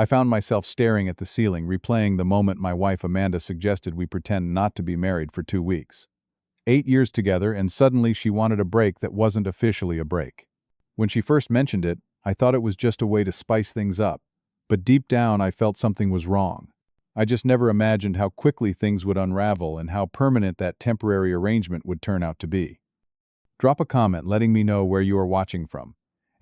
I found myself staring at the ceiling, replaying the moment my wife Amanda suggested we pretend not to be married for 2 weeks. 8 years together, and suddenly she wanted a break that wasn't officially a break. When she first mentioned it, I thought it was just a way to spice things up, but deep down I felt something was wrong. I just never imagined how quickly things would unravel and how permanent that temporary arrangement would turn out to be. Drop a comment letting me know where you are watching from,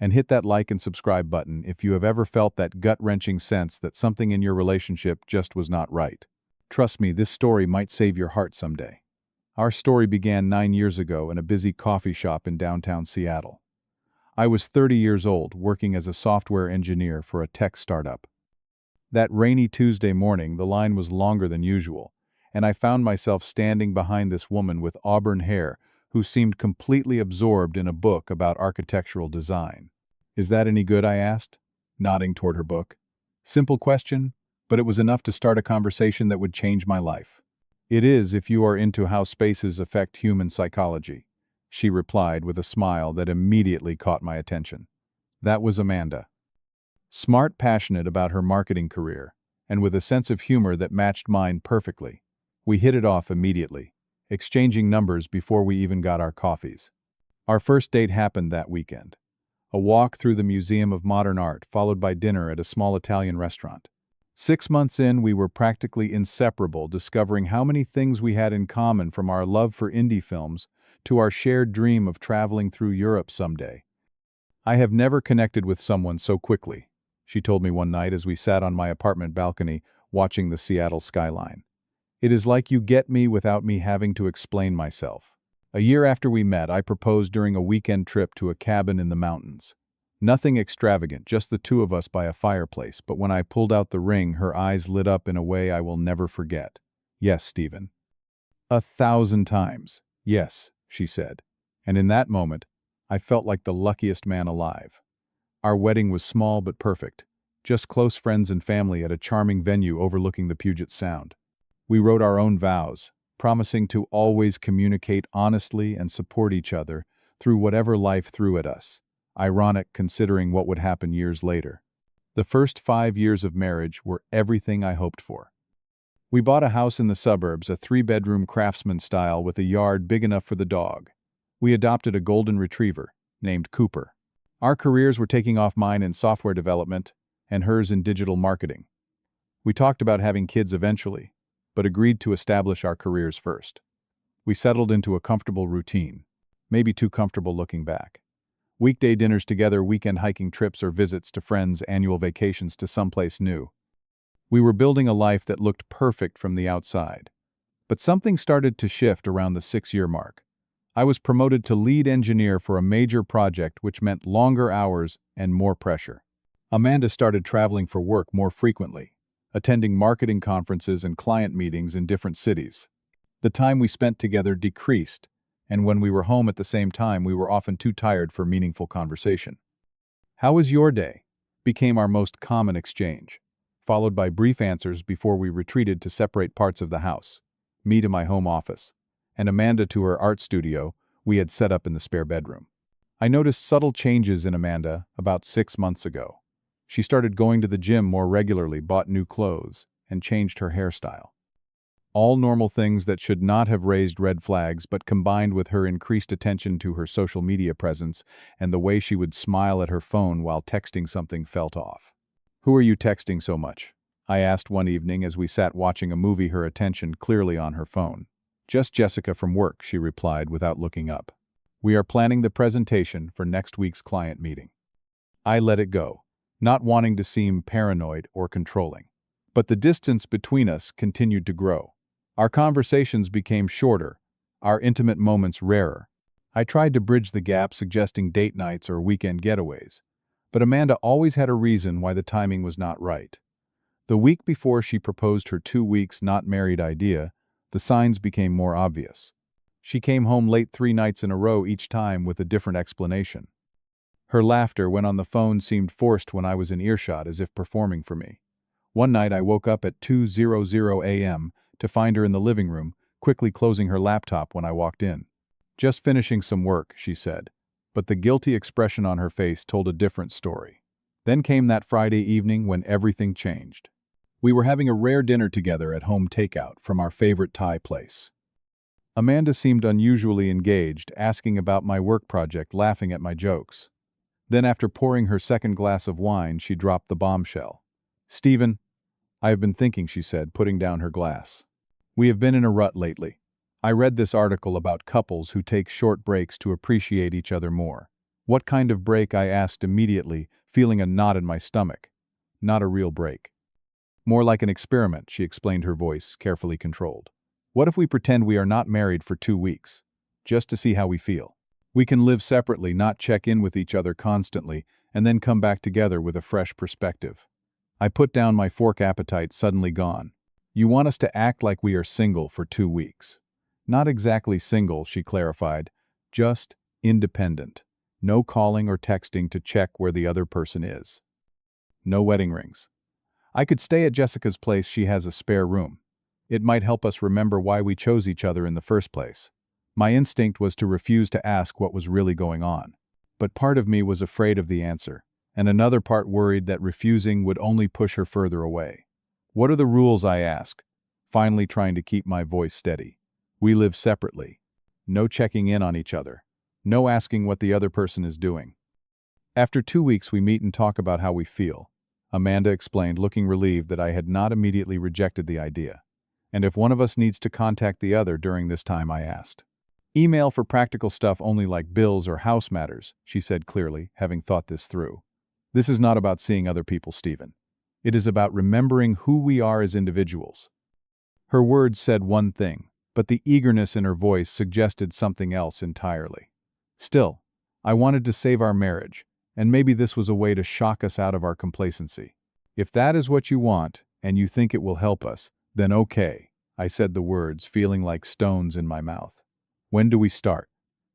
and hit that like and subscribe button if you have ever felt that gut-wrenching sense that something in your relationship just was not right. Trust me, this story might save your heart someday. Our story began 9 years ago in a busy coffee shop in downtown Seattle. I was 30 years old, working as a software engineer for a tech startup. That rainy Tuesday morning, the line was longer than usual, and I found myself standing behind this woman with auburn hair who seemed completely absorbed in a book about architectural design. "Is that any good?" I asked, nodding toward her book. Simple question, but it was enough to start a conversation that would change my life. "It is, if you are into how spaces affect human psychology," she replied with a smile that immediately caught my attention. That was Amanda. Smart, passionate about her marketing career, and with a sense of humor that matched mine perfectly. We hit it off immediately, exchanging numbers before we even got our coffees. Our first date happened that weekend. A walk through the Museum of Modern Art, followed by dinner at a small Italian restaurant. 6 months in, we were practically inseparable, discovering how many things we had in common, from our love for indie films to our shared dream of traveling through Europe someday. "I have never connected with someone so quickly," she told me one night as we sat on my apartment balcony watching the Seattle skyline. "It is like you get me without me having to explain myself." A year after we met, I proposed during a weekend trip to a cabin in the mountains. Nothing extravagant, just the two of us by a fireplace, but when I pulled out the ring, her eyes lit up in a way I will never forget. "Yes, Stephen." 1,000 times. "Yes," she said. And in that moment, I felt like the luckiest man alive. Our wedding was small but perfect, just close friends and family at a charming venue overlooking the Puget Sound. We wrote our own vows, promising to always communicate honestly and support each other through whatever life threw at us. Ironic considering what would happen years later. The first 5 years of marriage were everything I hoped for. We bought a house in the suburbs, a 3-bedroom craftsman style with a yard big enough for the dog. We adopted a golden retriever, named Cooper. Our careers were taking off, mine in software development and hers in digital marketing. We talked about having kids eventually, but agreed to establish our careers first. We settled into a comfortable routine, maybe too comfortable looking back. Weekday dinners together, weekend hiking trips or visits to friends, annual vacations to someplace new. We were building a life that looked perfect from the outside. But something started to shift around the 6-year mark. I was promoted to lead engineer for a major project, which meant longer hours and more pressure. Amanda started traveling for work more frequently, attending marketing conferences and client meetings in different cities. The time we spent together decreased, and when we were home at the same time, we were often too tired for meaningful conversation. "How was your day?" became our most common exchange, followed by brief answers before we retreated to separate parts of the house, me to my home office, and Amanda to her art studio we had set up in the spare bedroom. I noticed subtle changes in Amanda about 6 months ago. She started going to the gym more regularly, bought new clothes, and changed her hairstyle. All normal things that should not have raised red flags, but combined with her increased attention to her social media presence and the way she would smile at her phone while texting something felt off. "Who are you texting so much?" I asked one evening as we sat watching a movie, her attention clearly on her phone. "Just Jessica from work," she replied without looking up. "We are planning the presentation for next week's client meeting." I let it go, not wanting to seem paranoid or controlling. But the distance between us continued to grow. Our conversations became shorter, our intimate moments rarer. I tried to bridge the gap, suggesting date nights or weekend getaways, but Amanda always had a reason why the timing was not right. The week before she proposed her 2 weeks not married idea, the signs became more obvious. She came home late 3 nights in a row, each time with a different explanation. Her laughter when on the phone seemed forced when I was in earshot, as if performing for me. One night I woke up at 2:00 a.m. to find her in the living room, quickly closing her laptop when I walked in. "Just finishing some work," she said, but the guilty expression on her face told a different story. Then came that Friday evening when everything changed. We were having a rare dinner together at home takeout from our favorite Thai place. Amanda seemed unusually engaged, asking about my work project, laughing at my jokes. Then after pouring her second glass of wine, she dropped the bombshell. "Stephen, I have been thinking," she said, putting down her glass. "We have been in a rut lately. I read this article about couples who take short breaks to appreciate each other more." "What kind of break?" I asked immediately, feeling a knot in my stomach. "Not a real break. More like an experiment," she explained, her voice carefully controlled. "What if we pretend we are not married for 2 weeks? Just to see how we feel. We can live separately, not check in with each other constantly, and then come back together with a fresh perspective." I put down my fork, appetite suddenly gone. "You want us to act like we are single for 2 weeks?" "Not exactly single," she clarified. "Just independent. No calling or texting to check where the other person is. No wedding rings. I could stay at Jessica's place. She has a spare room. It might help us remember why we chose each other in the first place." My instinct was to refuse to ask what was really going on. But part of me was afraid of the answer, and another part worried that refusing would only push her further away. "What are the rules?" I asked, finally trying to keep my voice steady. "We live separately. No checking in on each other. No asking what the other person is doing. After 2 weeks we meet and talk about how we feel," Amanda explained, looking relieved that I had not immediately rejected the idea. "And if one of us needs to contact the other during this time," I asked. "Email for practical stuff only, like bills or house matters," she said clearly, having thought this through. "This is not about seeing other people, Stephen. It is about remembering who we are as individuals." Her words said one thing, but the eagerness in her voice suggested something else entirely. Still, I wanted to save our marriage, and maybe this was a way to shock us out of our complacency. "If that is what you want, and you think it will help us, then okay," I said, the words feeling like stones in my mouth. "When do we start?"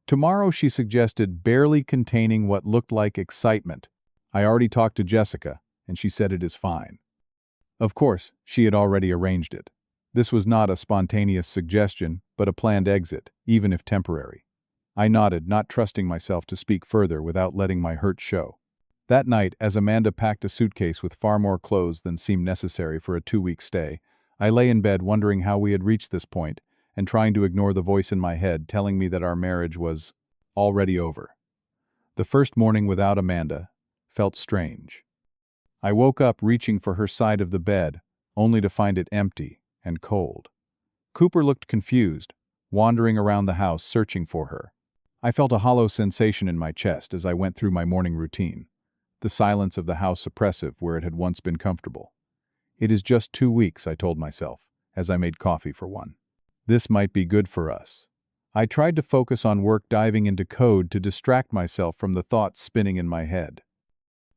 "Tomorrow," she suggested, barely containing what looked like excitement. "I already talked to Jessica, and she said it is fine." Of course, she had already arranged it. This was not a spontaneous suggestion, but a planned exit, even if temporary. I nodded, not trusting myself to speak further without letting my hurt show. That night, as Amanda packed a suitcase with far more clothes than seemed necessary for a 2-week stay, I lay in bed wondering how we had reached this point, and trying to ignore the voice in my head telling me that our marriage was already over. The first morning without Amanda felt strange. I woke up reaching for her side of the bed, only to find it empty and cold. Cooper looked confused, wandering around the house searching for her. I felt a hollow sensation in my chest as I went through my morning routine, the silence of the house oppressive where it had once been comfortable. "It is just 2 weeks," I told myself, as I made coffee for one. "This might be good for us." I tried to focus on work, diving into code to distract myself from the thoughts spinning in my head.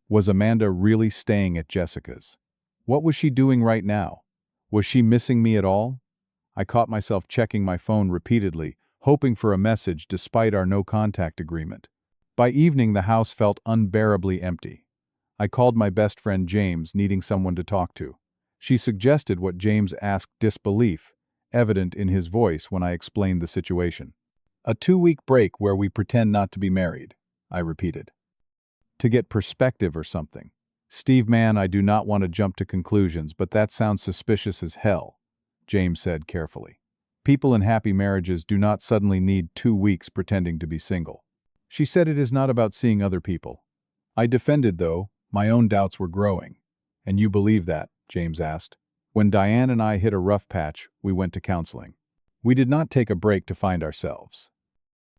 Was Amanda really staying at Jessica's? What was she doing right now? Was she missing me at all? I caught myself checking my phone repeatedly, hoping for a message despite our no-contact agreement. By evening, the house felt unbearably empty. I called my best friend James, needing someone to talk to. She suggested what James asked, disbelief evident in his voice when I explained the situation. "A 2-week break where we pretend not to be married," I repeated. "To get perspective or something." "Steve, man, I do not want to jump to conclusions, but that sounds suspicious as hell," James said carefully. "People in happy marriages do not suddenly need 2 weeks pretending to be single." She said it is not about seeing other people. I defended, though my own doubts were growing. "And you believe that?" James asked. "When Diane and I hit a rough patch, we went to counseling. We did not take a break to find ourselves."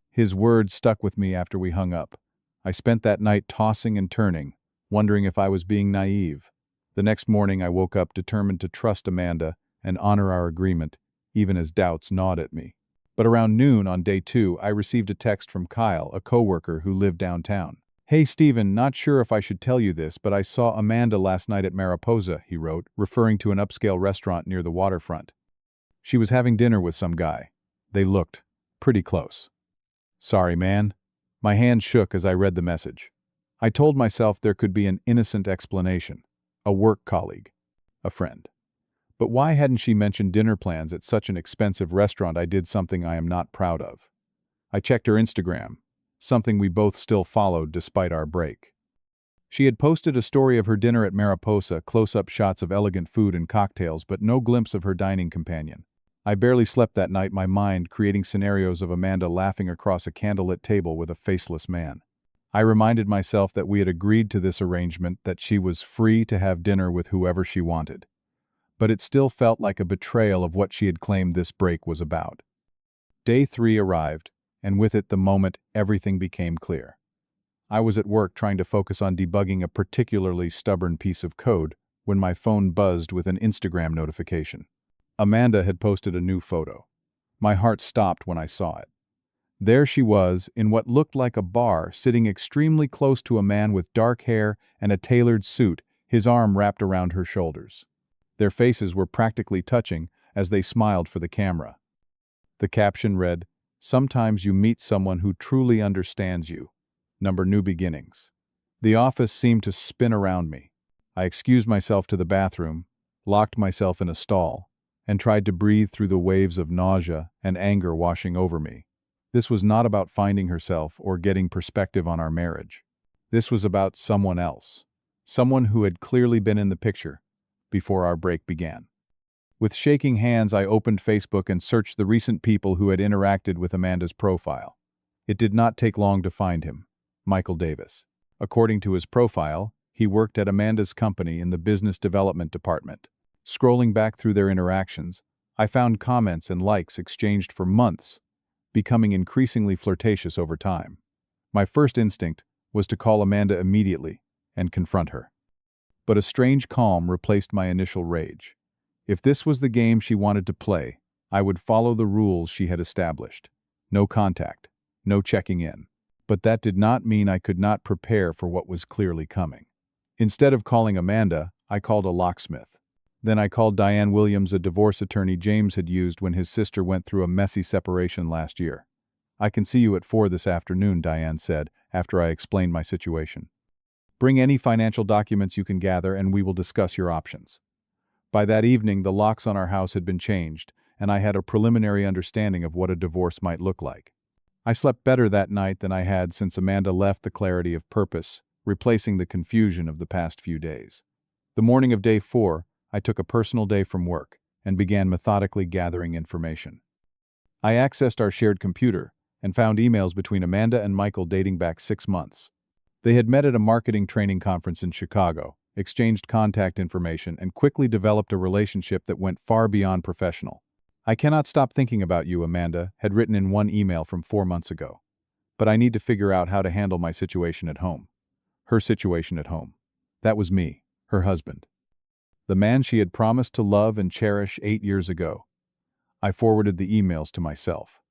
His words stuck with me after we hung up. I spent that night tossing and turning, wondering if I was being naive. The next morning I woke up determined to trust Amanda and honor our agreement, even as doubts gnawed at me. But around noon on day 2, I received a text from Kyle, a coworker who lived downtown. "Hey Stephen, not sure if I should tell you this, but I saw Amanda last night at Mariposa," he wrote, referring to an upscale restaurant near the waterfront. "She was having dinner with some guy. They looked pretty close." Sorry, man. My hand shook as I read the message. I told myself there could be an innocent explanation. A work colleague. A friend. But why hadn't she mentioned dinner plans at such an expensive restaurant? I did something I am not proud of. I checked her Instagram, something we both still followed despite our break. She had posted a story of her dinner at Mariposa, close-up shots of elegant food and cocktails, but no glimpse of her dining companion. I barely slept that night, my mind creating scenarios of Amanda laughing across a candlelit table with a faceless man. I reminded myself that we had agreed to this arrangement, that she was free to have dinner with whoever she wanted. But it still felt like a betrayal of what she had claimed this break was about. Day 3 arrived, and with it the moment everything became clear. I was at work trying to focus on debugging a particularly stubborn piece of code when my phone buzzed with an Instagram notification. Amanda had posted a new photo. My heart stopped when I saw it. There she was, in what looked like a bar, sitting extremely close to a man with dark hair and a tailored suit, his arm wrapped around her shoulders. Their faces were practically touching as they smiled for the camera. The caption read, "Sometimes you meet someone who truly understands you. New beginnings." The office seemed to spin around me. I excused myself to the bathroom, locked myself in a stall, and tried to breathe through the waves of nausea and anger washing over me. This was not about finding herself or getting perspective on our marriage. This was about someone else. Someone who had clearly been in the picture before our break began. With shaking hands, I opened Facebook and searched the recent people who had interacted with Amanda's profile. It did not take long to find him. Michael Davis. According to his profile, he worked at Amanda's company in the business development department. Scrolling back through their interactions, I found comments and likes exchanged for months, becoming increasingly flirtatious over time. My first instinct was to call Amanda immediately and confront her. But a strange calm replaced my initial rage. If this was the game she wanted to play, I would follow the rules she had established. No contact, no checking in. But that did not mean I could not prepare for what was clearly coming. Instead of calling Amanda, I called a locksmith. Then I called Diane Williams, a divorce attorney James had used when his sister went through a messy separation last year. "I can see you at 4 this afternoon," Diane said, after I explained my situation. "Bring any financial documents you can gather and we will discuss your options." By that evening, the locks on our house had been changed, and I had a preliminary understanding of what a divorce might look like. I slept better that night than I had since Amanda left, the clarity of purpose, replacing the confusion of the past few days. The morning of day 4, I took a personal day from work and began methodically gathering information. I accessed our shared computer and found emails between Amanda and Michael dating back 6 months. They had met at a marketing training conference in Chicago, exchanged contact information, and quickly developed a relationship that went far beyond professional. "I cannot stop thinking about you," Amanda had written in one email from 4 months ago. "But I need to figure out how to handle my situation at home." Her situation at home. That was me, her husband. The man she had promised to love and cherish 8 years ago. I forwarded the emails to myself,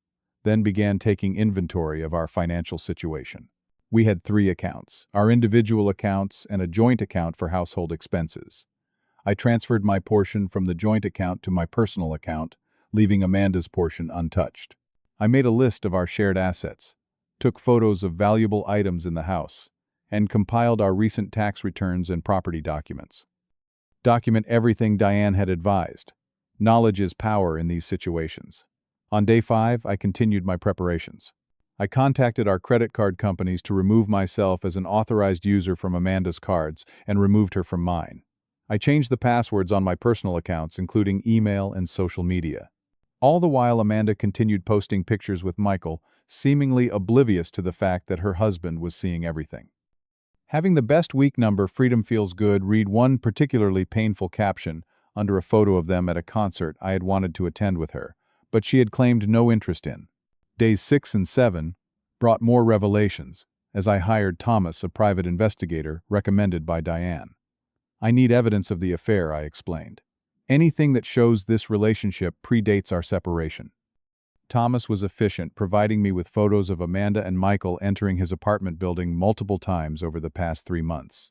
then began taking inventory of our financial situation. We had 3 accounts, our individual accounts and a joint account for household expenses. I transferred my portion from the joint account to my personal account, leaving Amanda's portion untouched. I made a list of our shared assets, took photos of valuable items in the house, and compiled our recent tax returns and property documents. Document everything Diane had advised. Knowledge is power in these situations. On day 5, I continued my preparations. I contacted our credit card companies to remove myself as an authorized user from Amanda's cards and removed her from mine. I changed the passwords on my personal accounts, including email and social media. All the while, Amanda continued posting pictures with Michael, seemingly oblivious to the fact that her husband was seeing everything. Having the best week number, Freedom Feels Good, read one particularly painful caption under a photo of them at a concert I had wanted to attend with her, but she had claimed no interest in. Days 6 and 7 brought more revelations, as I hired Thomas, a private investigator recommended by Diane. "I need evidence of the affair," I explained. "Anything that shows this relationship predates our separation." Thomas was efficient, providing me with photos of Amanda and Michael entering his apartment building multiple times over the past 3 months.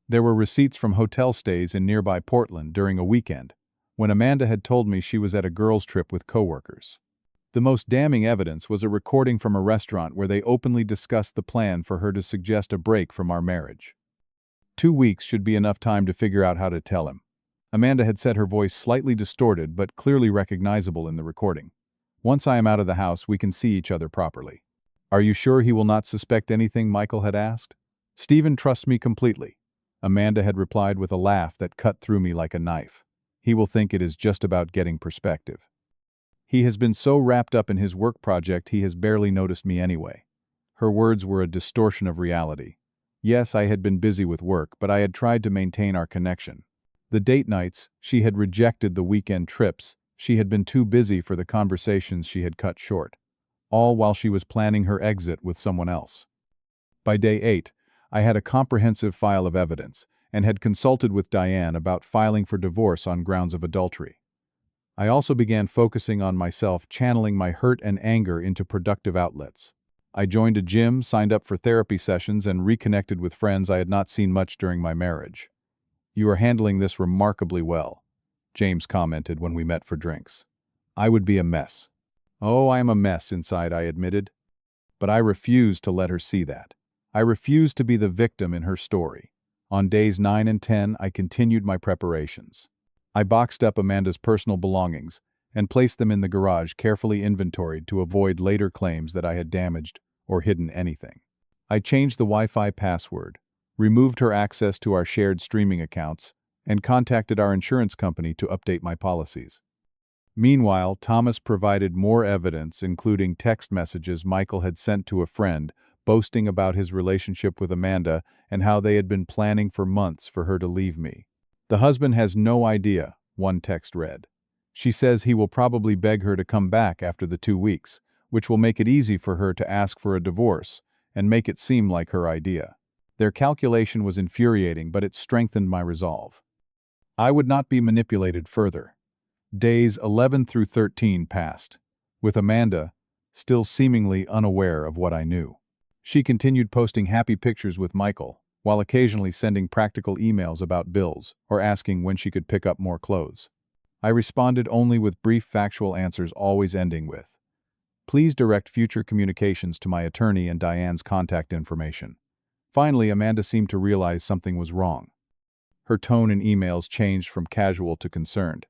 There were receipts from hotel stays in nearby Portland during a weekend, when Amanda had told me she was at a girls' trip with coworkers. The most damning evidence was a recording from a restaurant where they openly discussed the plan for her to suggest a break from our marriage. 2 weeks should be enough time to figure out how to tell him. Amanda had said, her voice slightly distorted but clearly recognizable in the recording. "Once I am out of the house, we can see each other properly." "Are you sure he will not suspect anything?" Michael had asked. "Stephen trusts me completely," Amanda had replied with a laugh that cut through me like a knife. "He will think it is just about getting perspective. He has been so wrapped up in his work project he has barely noticed me anyway." Her words were a distortion of reality. Yes, I had been busy with work, but I had tried to maintain our connection. The date nights, she had rejected the weekend trips, she had been too busy for the conversations she had cut short, all while she was planning her exit with someone else. By day 8, I had a comprehensive file of evidence, and had consulted with Diane about filing for divorce on grounds of adultery. I also began focusing on myself, channeling my hurt and anger into productive outlets. I joined a gym, signed up for therapy sessions, and reconnected with friends I had not seen much during my marriage. "You are handling this remarkably well," James commented when we met for drinks. "I would be a mess." "Oh, I am a mess inside," I admitted. But I refused to let her see that. I refused to be the victim in her story. On days 9 and 10, I continued my preparations. I boxed up Amanda's personal belongings and placed them in the garage, carefully inventoried to avoid later claims that I had damaged or hidden anything. I changed the Wi-Fi password, removed her access to our shared streaming accounts, and contacted our insurance company to update my policies. Meanwhile, Thomas provided more evidence, including text messages Michael had sent to a friend, boasting about his relationship with Amanda and how they had been planning for months for her to leave me. "The husband has no idea," one text read. "She says he will probably beg her to come back after the 2 weeks, which will make it easy for her to ask for a divorce and make it seem like her idea." Their calculation was infuriating, but it strengthened my resolve. I would not be manipulated further. Days 11 through 13 passed, with Amanda still seemingly unaware of what I knew. She continued posting happy pictures with Michael, while occasionally sending practical emails about bills or asking when she could pick up more clothes. I responded only with brief factual answers, always ending with, "Please direct future communications to my attorney and Diane's contact information." Finally, Amanda seemed to realize something was wrong. Her tone in emails changed from casual to concerned.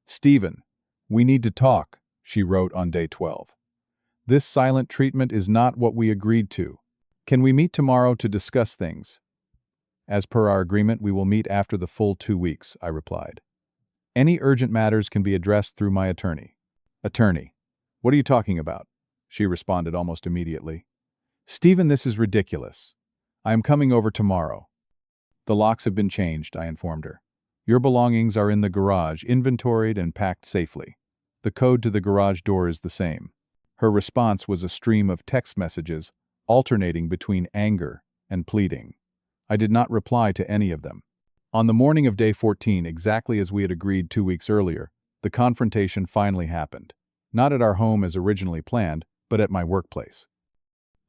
"Stephen, we need to talk," she wrote on day 12. "This silent treatment is not what we agreed to. Can we meet tomorrow to discuss things?" "As per our agreement, we will meet after the full 2 weeks," I replied. "Any urgent matters can be addressed through my attorney." "Attorney? What are you talking about?" she responded almost immediately. "Stephen, this is ridiculous. I am coming over tomorrow." "The locks have been changed," I informed her. "Your belongings are in the garage, inventoried and packed safely. The code to the garage door is the same." Her response was a stream of text messages, alternating between anger and pleading. I did not reply to any of them. On the morning of day 14, exactly as we had agreed 2 weeks earlier, the confrontation finally happened. Not at our home as originally planned, but at my workplace.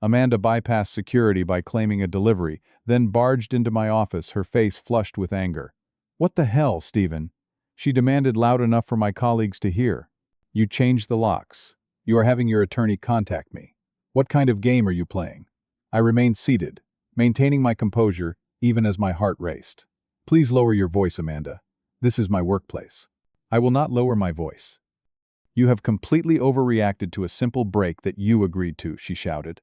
Amanda bypassed security by claiming a delivery, then barged into my office, her face flushed with anger. "What the hell, Stephen?" she demanded, loud enough for my colleagues to hear. "You changed the locks. You are having your attorney contact me. What kind of game are you playing?" I remained seated, maintaining my composure even as my heart raced. "Please lower your voice, Amanda. This is my workplace." "I will not lower my voice. You have completely overreacted to a simple break that you agreed to," she shouted.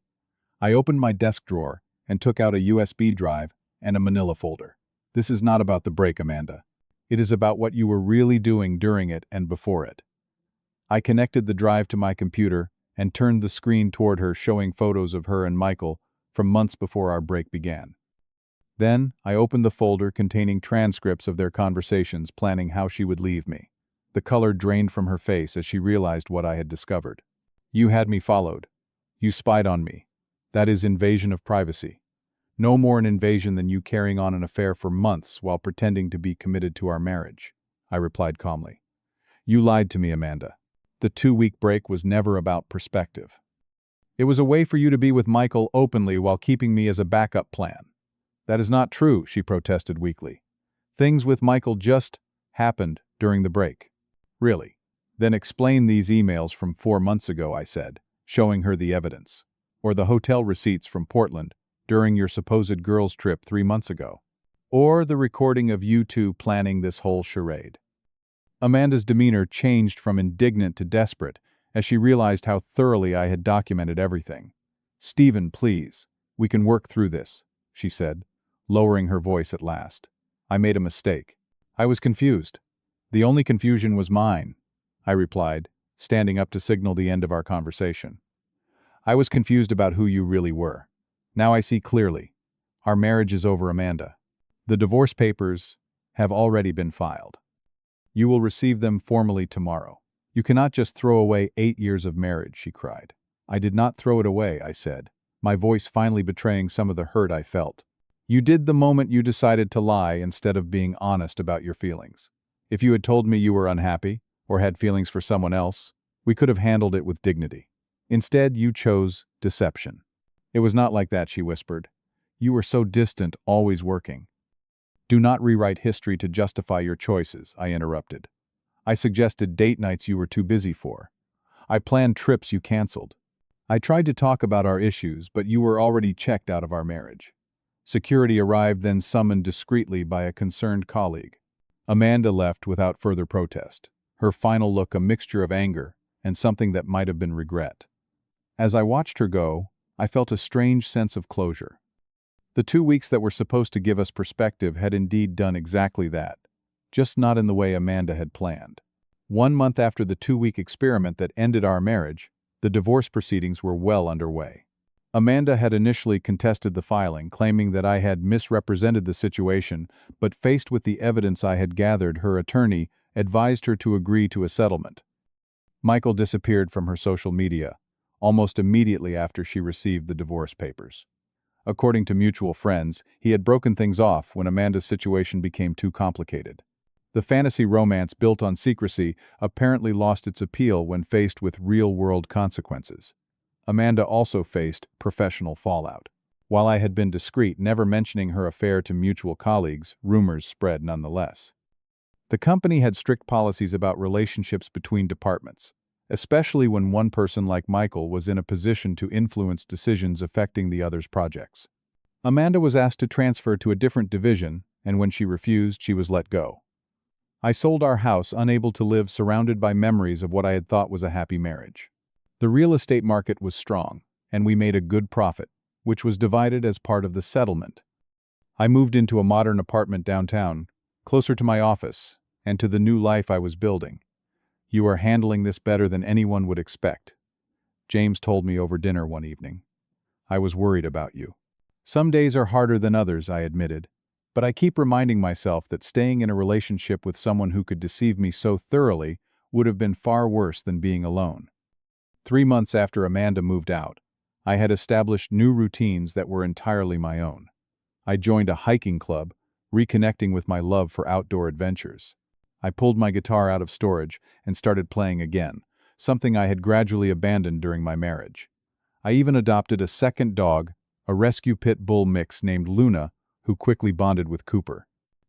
I opened my desk drawer and took out a USB drive and a manila folder. "This is not about the break, Amanda. It is about what you were really doing during it and before it." I connected the drive to my computer and turned the screen toward her, showing photos of her and Michael from months before our break began. Then, I opened the folder containing transcripts of their conversations, planning how she would leave me. The color drained from her face as she realized what I had discovered. "You had me followed. You spied on me. That is invasion of privacy. No more an invasion than you carrying on an affair for months while pretending to be committed to our marriage," I replied calmly. "You lied to me, Amanda. The 2-week break was never about perspective. It was a way for you to be with Michael openly while keeping me as a backup plan." "That is not true," she protested weakly. "Things with Michael just happened during the break." "Really? Then explain these emails from 4 months ago," I said, showing her the evidence. "Or the hotel receipts from Portland during your supposed girls' trip 3 months ago. Or the recording of you two planning this whole charade." Amanda's demeanor changed from indignant to desperate as she realized how thoroughly I had documented everything. "Stephen, please. We can work through this," she said, lowering her voice at last. I made a mistake. I was confused. The only confusion was mine, I replied, standing up to signal the end of our conversation. I was confused about who you really were. Now I see clearly. Our marriage is over, Amanda. The divorce papers have already been filed. You will receive them formally tomorrow. You cannot just throw away 8 years of marriage, she cried. I did not throw it away, I said, my voice finally betraying some of the hurt I felt. You did the moment you decided to lie instead of being honest about your feelings. If you had told me you were unhappy, or had feelings for someone else, we could have handled it with dignity. Instead, you chose deception. It was not like that, she whispered. You were so distant, always working. Do not rewrite history to justify your choices, I interrupted. I suggested date nights you were too busy for. I planned trips you canceled. I tried to talk about our issues, but you were already checked out of our marriage. Security arrived, then summoned discreetly by a concerned colleague. Amanda left without further protest, her final look a mixture of anger and something that might have been regret. As I watched her go, I felt a strange sense of closure. The 2 weeks that were supposed to give us perspective had indeed done exactly that, just not in the way Amanda had planned. 1 month after the 2-week experiment that ended our marriage, the divorce proceedings were well underway. Amanda had initially contested the filing, claiming that I had misrepresented the situation, but faced with the evidence I had gathered, her attorney advised her to agree to a settlement. Michael disappeared from her social media, almost immediately after she received the divorce papers. According to mutual friends, he had broken things off when Amanda's situation became too complicated. The fantasy romance built on secrecy apparently lost its appeal when faced with real-world consequences. Amanda also faced professional fallout. While I had been discreet, never mentioning her affair to mutual colleagues, rumors spread nonetheless. The company had strict policies about relationships between departments, especially when one person like Michael was in a position to influence decisions affecting the other's projects. Amanda was asked to transfer to a different division, and when she refused, she was let go. I sold our house, unable to live surrounded by memories of what I had thought was a happy marriage. The real estate market was strong, and we made a good profit, which was divided as part of the settlement. I moved into a modern apartment downtown, closer to my office, and to the new life I was building. You are handling this better than anyone would expect, James told me over dinner one evening. I was worried about you. Some days are harder than others, I admitted, but I keep reminding myself that staying in a relationship with someone who could deceive me so thoroughly would have been far worse than being alone. 3 months after Amanda moved out, I had established new routines that were entirely my own. I joined a hiking club, reconnecting with my love for outdoor adventures. I pulled my guitar out of storage and started playing again, something I had gradually abandoned during my marriage. I even adopted a second dog, a rescue pit bull mix named Luna, who quickly bonded with Cooper.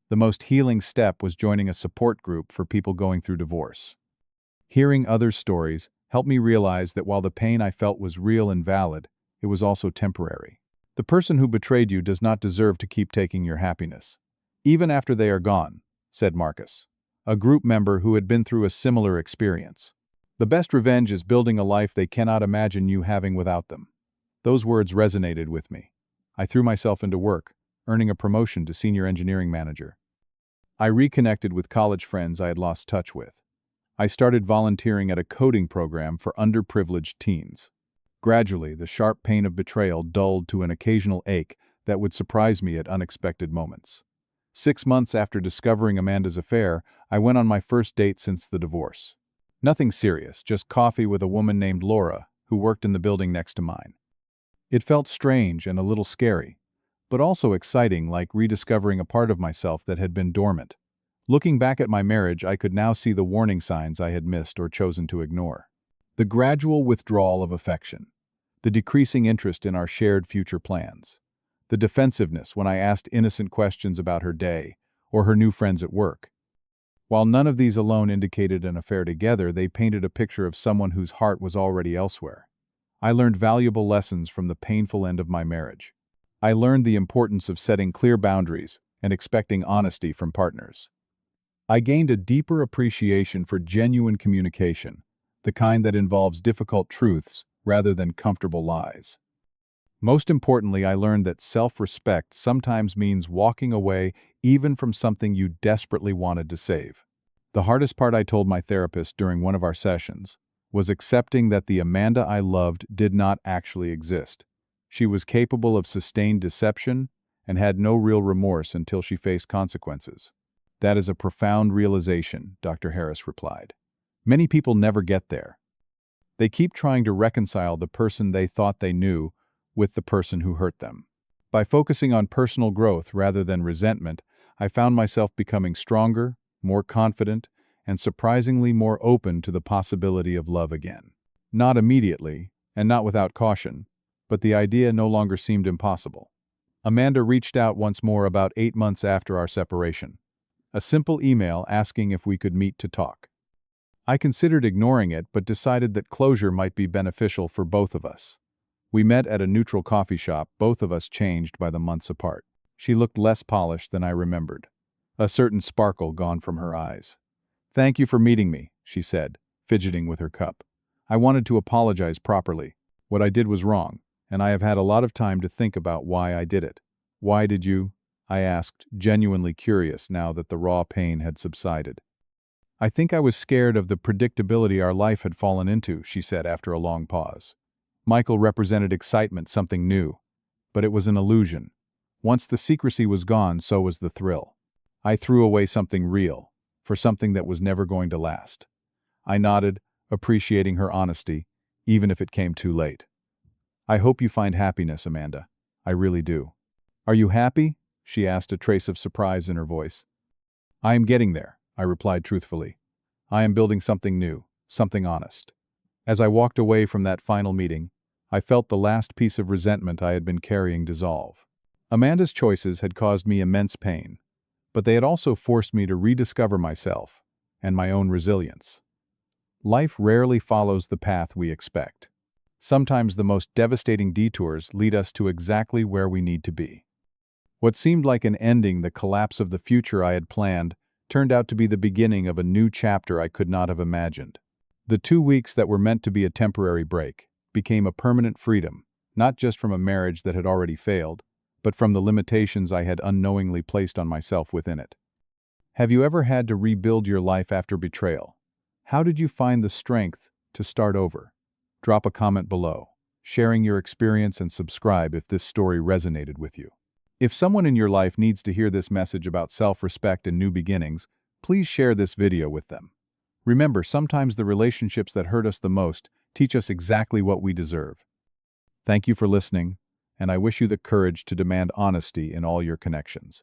The most healing step was joining a support group for people going through divorce. Hearing others' stories helped me realize that while the pain I felt was real and valid, it was also temporary. The person who betrayed you does not deserve to keep taking your happiness, even after they are gone, said Marcus, a group member who had been through a similar experience. The best revenge is building a life they cannot imagine you having without them. Those words resonated with me. I threw myself into work, earning a promotion to senior engineering manager. I reconnected with college friends I had lost touch with. I started volunteering at a coding program for underprivileged teens. Gradually, the sharp pain of betrayal dulled to an occasional ache that would surprise me at unexpected moments. 6 months after discovering Amanda's affair, I went on my first date since the divorce. Nothing serious, just coffee with a woman named Laura, who worked in the building next to mine. It felt strange and a little scary, but also exciting, like rediscovering a part of myself that had been dormant. Looking back at my marriage, I could now see the warning signs I had missed or chosen to ignore. The gradual withdrawal of affection, the decreasing interest in our shared future plans, the defensiveness when I asked innocent questions about her day or her new friends at work. While none of these alone indicated an affair together, they painted a picture of someone whose heart was already elsewhere. I learned valuable lessons from the painful end of my marriage. I learned the importance of setting clear boundaries and expecting honesty from partners. I gained a deeper appreciation for genuine communication, the kind that involves difficult truths rather than comfortable lies. Most importantly, I learned that self-respect sometimes means walking away even from something you desperately wanted to save. The hardest part, I told my therapist during one of our sessions, was accepting that the Amanda I loved did not actually exist. She was capable of sustained deception and had no real remorse until she faced consequences. That is a profound realization, Dr. Harris replied. Many people never get there. They keep trying to reconcile the person they thought they knew with the person who hurt them. By focusing on personal growth rather than resentment, I found myself becoming stronger, more confident, and surprisingly more open to the possibility of love again. Not immediately, and not without caution, but the idea no longer seemed impossible. Amanda reached out once more about 8 months after our separation. A simple email asking if we could meet to talk. I considered ignoring it, but decided that closure might be beneficial for both of us. We met at a neutral coffee shop, both of us changed by the months apart. She looked less polished than I remembered, a certain sparkle gone from her eyes. "Thank you for meeting me," she said, fidgeting with her cup. "I wanted to apologize properly. What I did was wrong, and I have had a lot of time to think about why I did it." "Why did you?" I asked, genuinely curious now that the raw pain had subsided. "I think I was scared of the predictability our life had fallen into," she said after a long pause. Michael represented excitement, something new. But it was an illusion. Once the secrecy was gone, so was the thrill. I threw away something real, for something that was never going to last. I nodded, appreciating her honesty, even if it came too late. "I hope you find happiness, Amanda. I really do." "Are you happy?" she asked, a trace of surprise in her voice. "I am getting there," I replied truthfully. "I am building something new, something honest." As I walked away from that final meeting, I felt the last piece of resentment I had been carrying dissolve. Amanda's choices had caused me immense pain, but they had also forced me to rediscover myself and my own resilience. Life rarely follows the path we expect. Sometimes the most devastating detours lead us to exactly where we need to be. What seemed like an ending, the collapse of the future I had planned, turned out to be the beginning of a new chapter I could not have imagined. The 2 weeks that were meant to be a temporary break became a permanent freedom, not just from a marriage that had already failed, but from the limitations I had unknowingly placed on myself within it. Have you ever had to rebuild your life after betrayal? How did you find the strength to start over? Drop a comment below, sharing your experience, and subscribe if this story resonated with you. If someone in your life needs to hear this message about self-respect and new beginnings, please share this video with them. Remember, sometimes the relationships that hurt us the most teach us exactly what we deserve. Thank you for listening, and I wish you the courage to demand honesty in all your connections.